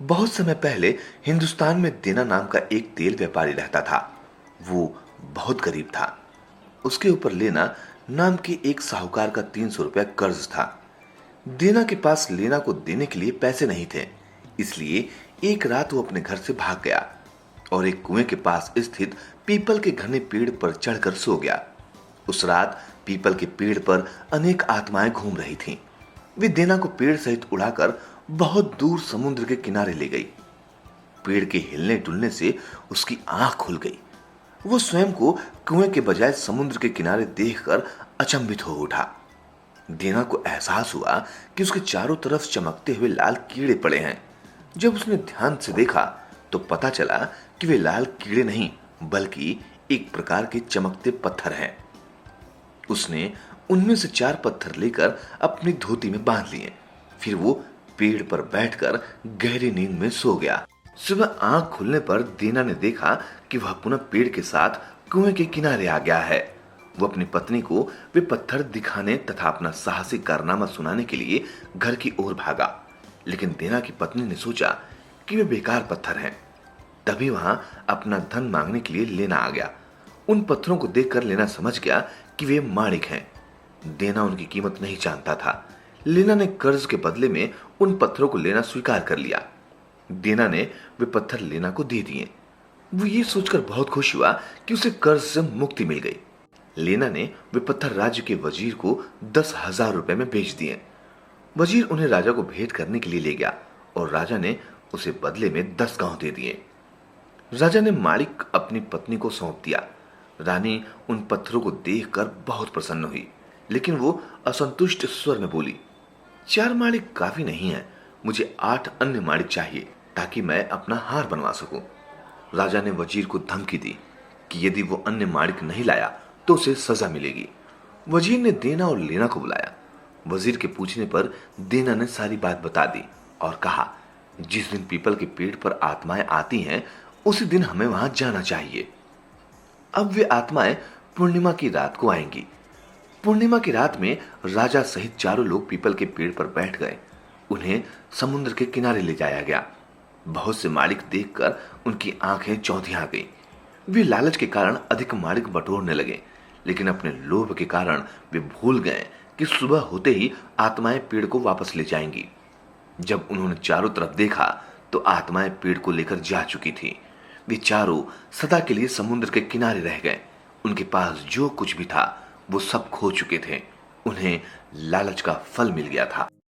बहुत समय पहले हिंदुस्तान में देना नाम का एक तेल व्यापारी रहता था। वो बहुत गरीब था। उसके ऊपर लेना नाम के एक साहूकार का 300 रुपया कर्ज था। देना के पास लेना को देने के लिए पैसे नहीं थे। इसलिए एक रात वो अपने घर से भाग गया और एक कुएं के पास स्थित पीपल के घने पेड़ पर चढ़कर सो गया। उस रात पीपल के पेड़ पर अनेक आत्माएं घूम रही थीं। वे देना को पेड़ सहित उड़ाकर बहुत दूर समुद्र के किनारे ले गई। पेड़ के हिलने डुलने से उसकी आंख खुल गई। वो स्वयं को कुएं के बजाय समुद्र के किनारे देखकर अचंभित हो उठा। देना को एहसास हुआ कि उसके चारों तरफ चमकते हुए लाल कीड़े पड़े हैं। जब उसने ध्यान से देखा तो पता चला कि वे लाल कीड़े नहीं बल्कि एक प्रकार के चमकते पत्थर हैं। उसने उनमें से 4 पत्थर लेकर अपनी धोती में बांध लिए। फिर वो पेड़ पर बैठकर गहरी नींद में सो गया। सुबह आंख खुलने पर देना ने देखा कि वह पुनः पेड़ के साथ कुएं के किनारे आ गया है। वो अपनी पत्नी को वे पत्थर दिखाने तथा अपना साहसिक कारनामा सुनाने के लिए घर की ओर भागा। लेकिन देना की पत्नी ने सोचा कि वे बेकार पत्थर हैं। तभी वहां अपना धन मांगने के लिए लेना आ गया। उन पत्थरों को देखकर लेना समझ गया कि वे माणिक हैं। देना उनकी कीमत नहीं जानता था। लेना ने कर्ज के बदले में उन पत्थरों को लेना स्वीकार कर लिया। देना ने वे पत्थर लेना को दे दिए। वो ये सोचकर बहुत खुश हुआ कि उसे कर्ज से मुक्ति मिल गई। लेना ने वे पत्थर राज्य के वजीर को 10,000 रुपए में बेच दिए। वजीर उन्हें राजा को भेंट करने के लिए ले गया और राजा ने उसे बदले में 10 गांव दे दिए। राजा ने मालिक अपनी पत्नी को सौंप दिया। रानी उन पत्थरों को देखकर बहुत प्रसन्न हुई, लेकिन वो असंतुष्ट स्वर में बोली, 4 मालिक काफी नहीं है, मुझे 8 अन्य मालिक चाहिए ताकि मैं अपना हार बनवा सकूं। राजा ने वजीर को धमकी दी कि यदि वो अन्य मालिक नहीं लाया तो उसे सजा मिलेगी। वजीर ने देना और लेना को बुलाया। वजीर के पूछने पर देना ने सारी बात बता दी और कहा, जिस दिन पीपल के पेड़ पर आत्माएं आती हैं उसी दिन हमें वहां जाना चाहिए। अब वे आत्माएं पूर्णिमा की रात को आएंगी। पूर्णिमा की रात में राजा सहित चारों लोग पीपल के पेड़ पर बैठ गए। उन्हें समुद्र के किनारे ले जाया गया। बहुत से मालिक देखकर उनकी आंखें चौंधिया गईं। वे लालच के कारण अधिक मालिक बटोरने लगे, लेकिन अपने लोभ के कारण वे भूल गए कि सुबह होते ही आत्माएं पेड़ को वापस ले जाएंगी। जब उन्होंने चारों तरफ देखा तो आत्माएं पेड़ को लेकर जा चुकी थीं। वे चारों सदा के लिए समुद्र के किनारे रह गए। उनके पास जो कुछ भी था वो सब खो चुके थे। उन्हें लालच का फल मिल गया था।